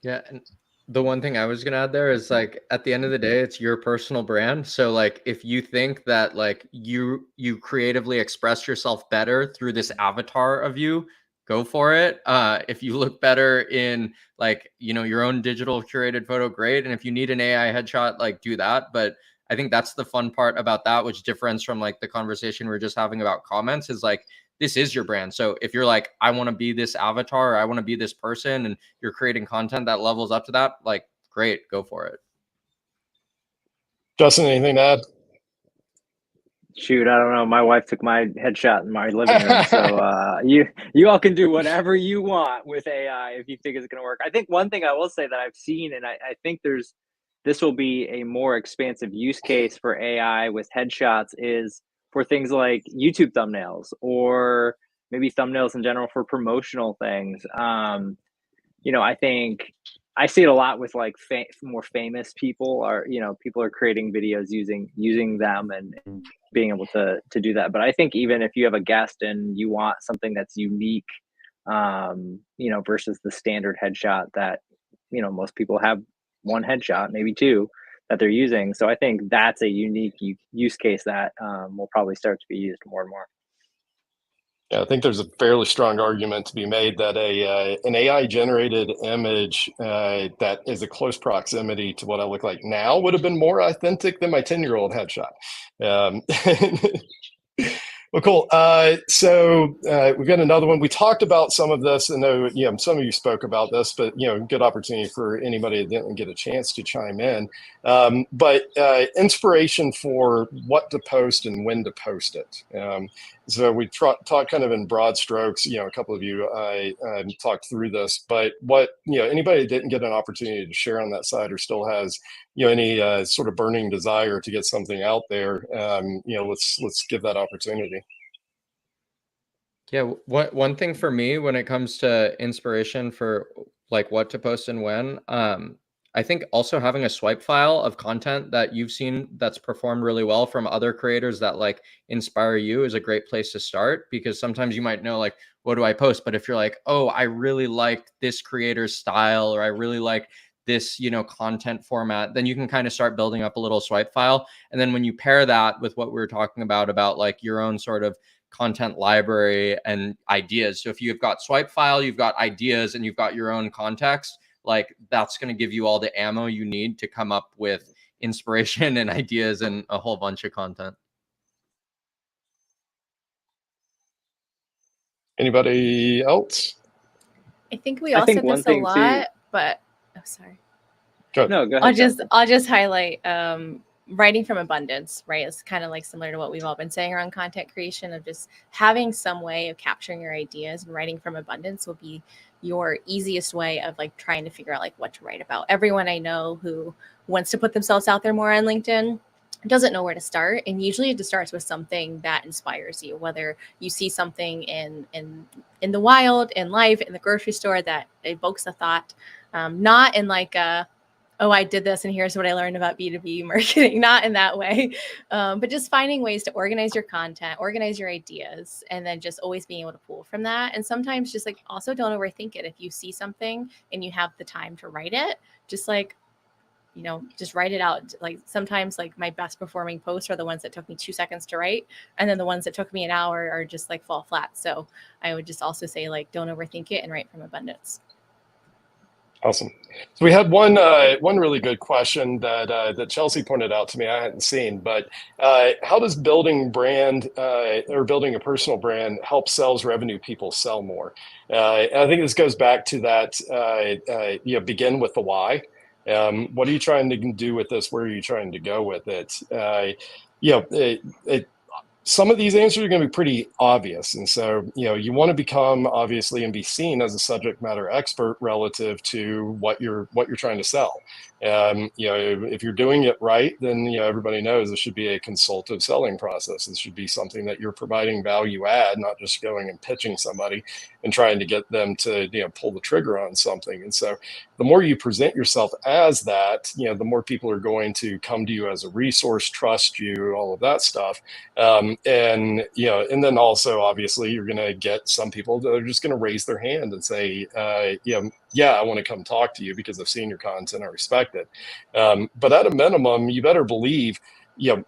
Yeah. And the one thing I was going to add there is like, at the end of the day, it's your personal brand. So like, if you think that like you creatively express yourself better through this avatar of you, go for it. If you look better in like, your own digital curated photo, great. And if you need an AI headshot, like do that. But I think that's the fun part about that, which differs from like the conversation we we're just having about comments, is like, this is your brand. So if you're like, I want to be this avatar, or I want to be this person, and you're creating content that levels up to that, like, great, go for it. Justin, anything to add? Shoot, I don't know. My wife took my headshot in my living room, so you all can do whatever you want with AI if you think it's going to work. I think one thing I will say that I've seen, and I think this will be a more expansive use case for AI with headshots, is for things like YouTube thumbnails, or maybe thumbnails in general for promotional things. I think I see it a lot with like more famous people, are people are creating videos using them and being able to do that. But I think even if you have a guest and you want something that's unique, versus the standard headshot that most people have, one headshot, maybe two, that they're using. So I think that's a unique use case that will probably start to be used more and more. Yeah, I think there's a fairly strong argument to be made that an AI generated image that is a close proximity to what I look like now would have been more authentic than my 10-year-old headshot. Well, cool. So we've got another one. We talked about some of this. I know, some of you spoke about this, but, good opportunity for anybody that didn't get a chance to chime in. But inspiration for what to post and when to post it. So we talked kind of in broad strokes. A couple of you talked through this, but what, anybody that didn't get an opportunity to share on that side, or still has, any sort of burning desire to get something out there, let's give that opportunity. Yeah, one thing for me when it comes to inspiration for like what to post and when, I think also having a swipe file of content that you've seen that's performed really well from other creators that like inspire you is a great place to start, because sometimes you might know like, what do I post? But if you're like, oh, I really like this creator's style, or I really like this, content format, then you can kind of start building up a little swipe file. And then when you pair that with what we were talking about like your own sort of content library and ideas. So if you've got swipe file, you've got ideas, and you've got your own context, like that's going to give you all the ammo you need to come up with inspiration and ideas and a whole bunch of content. Anybody else? I think we all said this a lot, but sorry. Go ahead. No, go ahead. I'll just highlight writing from abundance, right? It's kind of like similar to what we've all been saying around content creation, of just having some way of capturing your ideas, and writing from abundance will be your easiest way of like trying to figure out like what to write about. Everyone I know who wants to put themselves out there more on LinkedIn doesn't know where to start, and usually it just starts with something that inspires you, whether you see something in the wild, in life, in the grocery store that evokes a thought, not in like a, oh, I did this and here's what I learned about B2B marketing, not in that way, but just finding ways to organize your content, organize your ideas, and then just always being able to pull from that. And sometimes just like also don't overthink it. If you see something and you have the time to write it, just like, just write it out. Like sometimes like my best performing posts are the ones that took me 2 seconds to write. And then the ones that took me an hour are just like fall flat. So I would just also say like, don't overthink it and write from abundance. Awesome. So we had one really good question that Chelsea pointed out to me I hadn't seen, but how does building brand or building a personal brand help sales revenue people sell more? And I think this goes back to that, begin with the why. What are you trying to do with this? Where are you trying to go with it? Some of these answers are going to be pretty obvious. And so, you want to become obviously and be seen as a subject matter expert relative to what you're trying to sell. If you're doing it right, then everybody knows this should be a consultative selling process. This should be something that you're providing value add, not just going and pitching somebody and trying to get them to pull the trigger on something. And so the more you present yourself as that, the more people are going to come to you as a resource, trust you, all of that stuff. And then also obviously you're going to get some people that are just going to raise their hand and say, yeah, I want to come talk to you because I've seen your content, I respect it. But at a minimum, you better believe,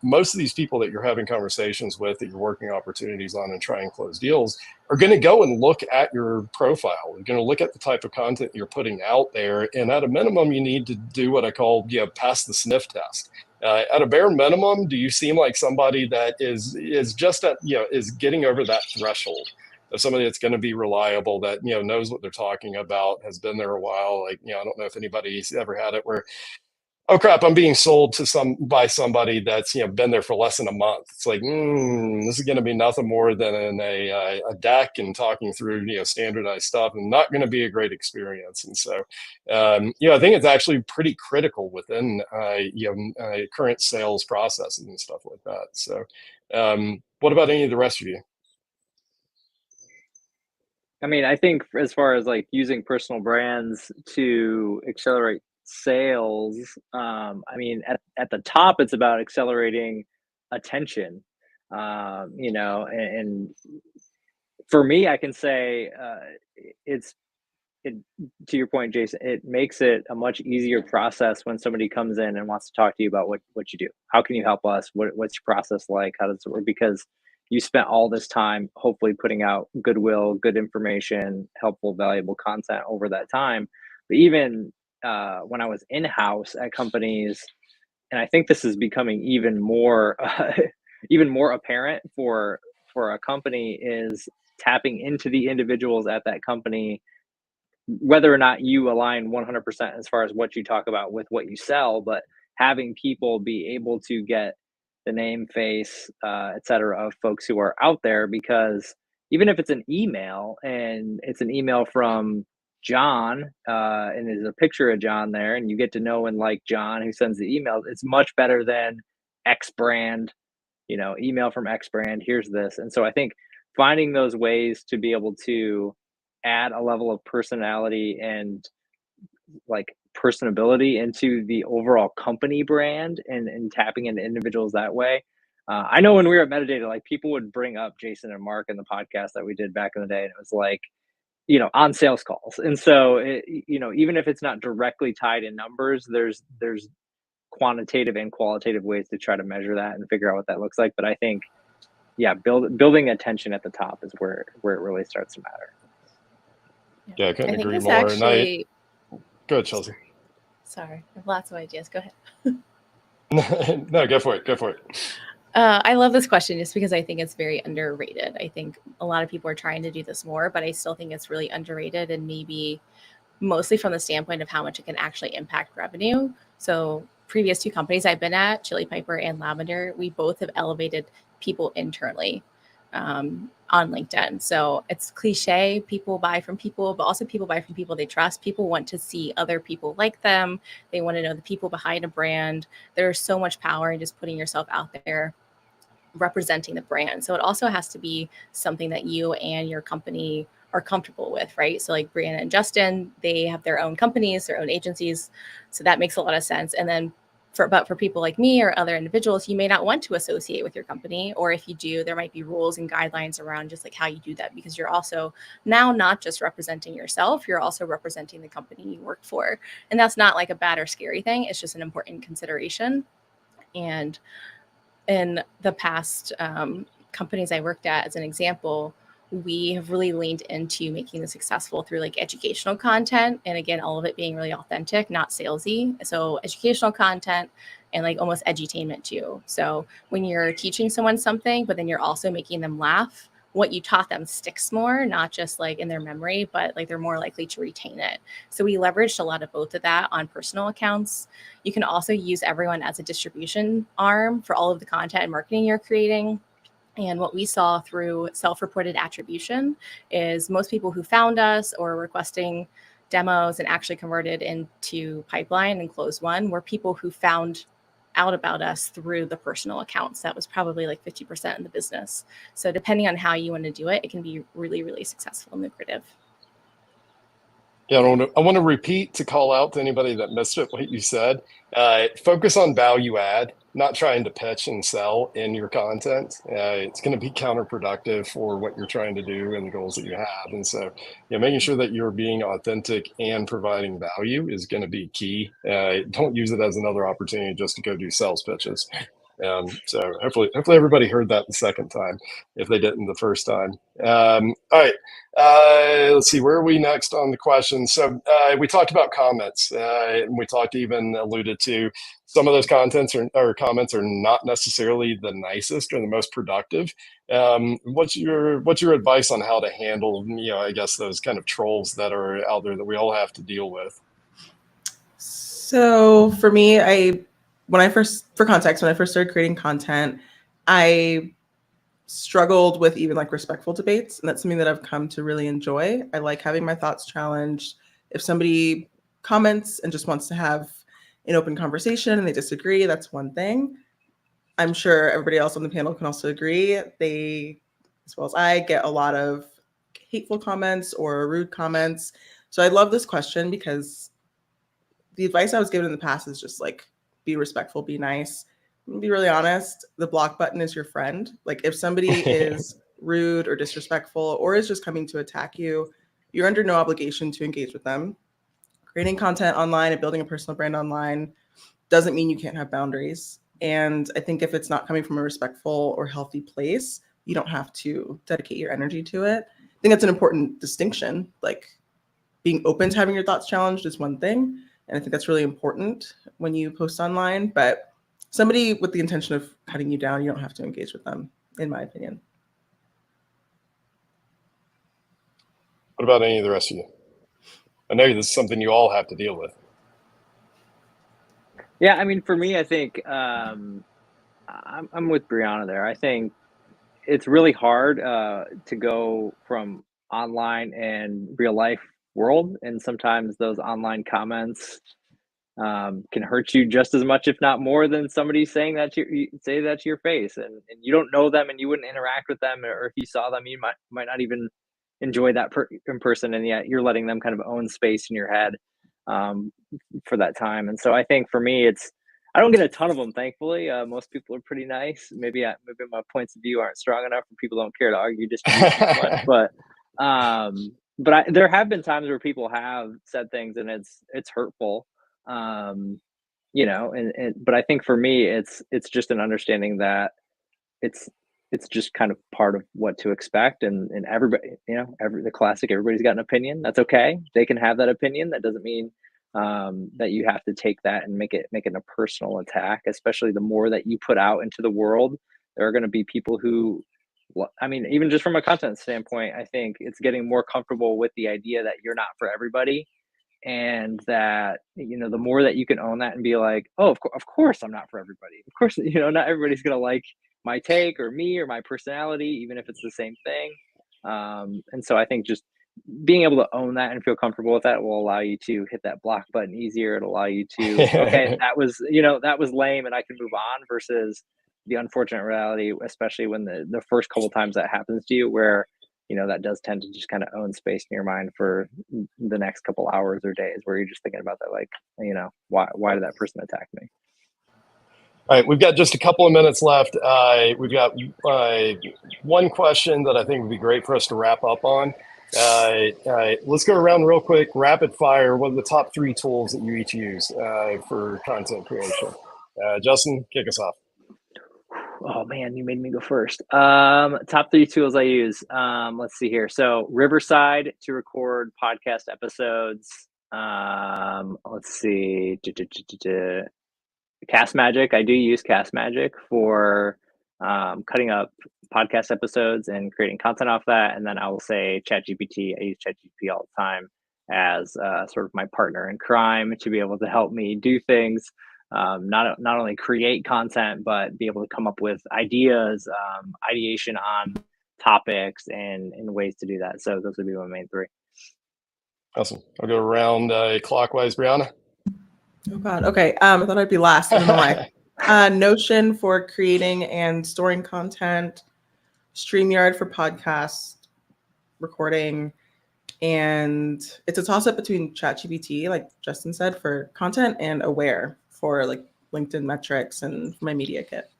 most of these people that you're having conversations with, that you're working opportunities on and trying to close deals, are going to go and look at your profile. They're going to look at the type of content you're putting out there. And at a minimum, you need to do what I call, pass the sniff test. At a bare minimum, do you seem like somebody that is just at, is getting over that threshold of somebody that's going to be reliable, that, knows what they're talking about, has been there a while? Like, I don't know if anybody's ever had it where, oh crap, I'm being sold to by somebody that's been there for less than a month. It's like, this is going to be nothing more than in a deck and talking through standardized stuff, and not going to be a great experience. And so, I think it's actually pretty critical within current sales processes and stuff like that. So, what about any of the rest of you? I mean, I think as far as like using personal brands to accelerate sales, I mean, at the top, it's about accelerating attention, and for me, I can say to your point, Jason, it makes it a much easier process when somebody comes in and wants to talk to you about what you do. How can you help us? What's your process like? How does it work? Because you spent all this time hopefully putting out goodwill, good information, helpful, valuable content over that time. But even when I was in-house at companies, and I think this is becoming even more even more apparent for a company, is tapping into the individuals at that company, whether or not you align 100% as far as what you talk about with what you sell, but having people be able to get the name, face, et cetera, of folks who are out there. Because even if it's an email, and it's an email from John, and there's a picture of John there, and you get to know and like John who sends the emails, it's much better than X brand, email from X brand, here's this. And so I think finding those ways to be able to add a level of personality and like personability into the overall company brand, and tapping into individuals that way. I know when we were at Metadata, like people would bring up Jason and Mark in the podcast that we did back in the day, and it was like, on sales calls. And so, even if it's not directly tied in numbers, there's quantitative and qualitative ways to try to measure that and figure out what that looks like. But I think, building attention at the top is where it really starts to matter. Yeah, I couldn't agree it's more. actually... Go ahead, Chelsea. Sorry, I have lots of ideas. Go ahead. No, go for it. Go for it. I love this question just because I think it's very underrated. I think a lot of people are trying to do this more, but I still think it's really underrated, and maybe mostly from the standpoint of how much it can actually impact revenue. So previous two companies I've been at, Chili Piper and Lavender, we both have elevated people internally on LinkedIn. So it's cliche, people buy from people, but also people buy from people they trust. People want to see other people like them. They want to know the people behind a brand. There's so much power in just putting yourself out there, representing the brand. So it also has to be something that you and your company are comfortable with, right? So like Brianna and Justin, they have their own companies, their own agencies. So that makes a lot of sense. And then for people like me or other individuals, you may not want to associate with your company, or if you do, there might be rules and guidelines around just like how you do that, because you're also now not just representing yourself, you're also representing the company you work for. And that's not like a bad or scary thing. It's just an important consideration. And in the past companies I worked at, as an example, we have really leaned into making this successful through like educational content. And again, all of it being really authentic, not salesy. So educational content and like almost edutainment too. So when you're teaching someone something, but then you're also making them laugh, what you taught them sticks more, not just like in their memory, but like they're more likely to retain it. So we leveraged a lot of both of that on personal accounts. You can also use everyone as a distribution arm for all of the content and marketing you're creating. And what we saw through self-reported attribution is most people who found us or requesting demos and actually converted into pipeline and close one were people who found out about us through the personal accounts. That was probably like 50% of the business. So depending on how you want to do it, it can be really, really successful and lucrative. Yeah, I want to repeat to call out to anybody that missed it, what you said. Focus on value add, not trying to pitch and sell in your content. It's going to be counterproductive for what you're trying to do and the goals that you have. And so, making sure that you're being authentic and providing value is going to be key. Don't use it as another opportunity just to go do sales pitches. So hopefully everybody heard that the second time, if they didn't the first time. All right, let's see, where are we next on the questions? So we talked about comments, and we even alluded to some of those contents or comments are not necessarily the nicest or the most productive. What's your advice on how to handle, I guess those kind of trolls that are out there that we all have to deal with? So for me, for context, when I first started creating content, I struggled with even like respectful debates. And that's something that I've come to really enjoy. I like having my thoughts challenged. If somebody comments and just wants to have an open conversation and they disagree, that's one thing. I'm sure everybody else on the panel can also agree. They, as well as I, get a lot of hateful comments or rude comments. So I love this question because the advice I was given in the past is just like, be respectful, be nice. Be really honest, the block button is your friend. Like if somebody is rude or disrespectful or is just coming to attack you, you're under no obligation to engage with them. Creating content online and building a personal brand online doesn't mean you can't have boundaries. And I think if it's not coming from a respectful or healthy place, you don't have to dedicate your energy to it. I think that's an important distinction. Like being open to having your thoughts challenged is one thing. And I think that's really important when you post online, but somebody with the intention of cutting you down, you don't have to engage with them, in my opinion. What about any of the rest of you? I know this is something you all have to deal with. Yeah, I mean, for me, I think I'm with Brianna there. I think it's really hard to go from online and real life world, and sometimes those online comments can hurt you just as much, if not more, than somebody saying that to your face, and you don't know them and you wouldn't interact with them, or if you saw them, you might not even enjoy that in person, and yet you're letting them kind of own space in your head for that time. And so I think for me, I don't get a ton of them, thankfully. Most people are pretty nice. Maybe my points of view aren't strong enough, and people don't care to argue distribution much. But there have been times where people have said things and it's hurtful. But I think for me, it's just an understanding that it's just kind of part of what to expect, and everybody, the classic, everybody's got an opinion. That's okay. They can have that opinion. That doesn't mean that you have to take that and make it a personal attack. Especially the more that you put out into the world, there are going to be people who, I mean, even just from a content standpoint, I think it's getting more comfortable with the idea that you're not for everybody. And that, the more that you can own that and be like, oh, of course I'm not for everybody. Of course, not everybody's going to like my take or me or my personality, even if it's the same thing. And so I think just being able to own that and feel comfortable with that will allow you to hit that block button easier. It'll allow you to, okay, that was lame and I can move on, versus the unfortunate reality, especially when the first couple times that happens to you, where that does tend to just kind of own space in your mind for the next couple hours or days, where you're just thinking about that, like, why did that person attack me? All right, we've got just a couple of minutes left. We've got one question that I think would be great for us to wrap up on. Let's go around real quick, rapid fire. What are the top 3 tools that you each use for content creation? Justin, kick us off. Oh man, you made me go first. Top 3 tools I use. Let's see here. So Riverside to record podcast episodes. Let's see. Cast Magic. I do use Cast Magic for cutting up podcast episodes and creating content off that. And then I will say ChatGPT. I use ChatGPT all the time as sort of my partner in crime to be able to help me do things. Not only create content, but be able to come up with ideas, ideation on topics and ways to do that. So those would be my main 3. Awesome. I'll go around clockwise, Brianna. Oh God. Okay. I thought I'd be last. I don't know why. Notion for creating and storing content, StreamYard for podcast recording, and it's a toss-up between ChatGPT, like Justin said, for content, and Aware for like LinkedIn metrics and for my media kit.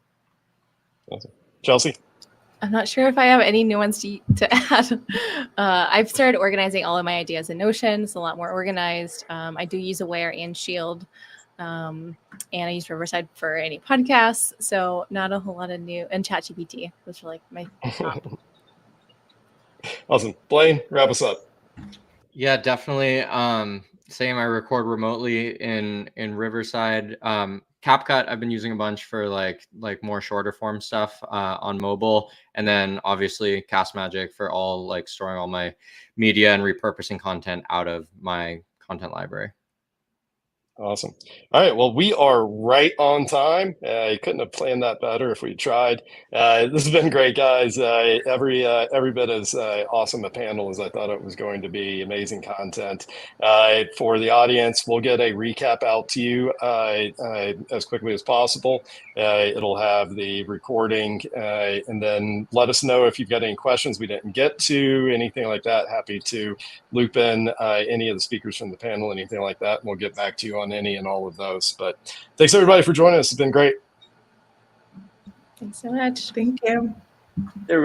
Awesome. Chelsea? I'm not sure if I have any new ones to add. I've started organizing all of my ideas in Notion. It's a lot more organized. I do use Aware and Shield. And I use Riverside for any podcasts. So not a whole lot of new, and ChatGPT, those are like my top. Awesome. Blaine, wrap us up. Yeah, definitely. Same. I record remotely in Riverside. CapCut I've been using a bunch for like more shorter form stuff on mobile, and then obviously CastMagic for all like storing all my media and repurposing content out of my content library. Awesome. All right. Well, we are right on time. You couldn't have planned that better if we tried. This has been great, guys. Every bit as awesome a panel as I thought it was going to be. Amazing content. For the audience, we'll get a recap out to you as quickly as possible. It'll have the recording, and then let us know if you've got any questions we didn't get to, anything like that. Happy to loop in any of the speakers from the panel, anything like that, and we'll get back to you on any and all of those. But thanks everybody for joining us. It's been great. Thanks so much. Thank you. Everybody.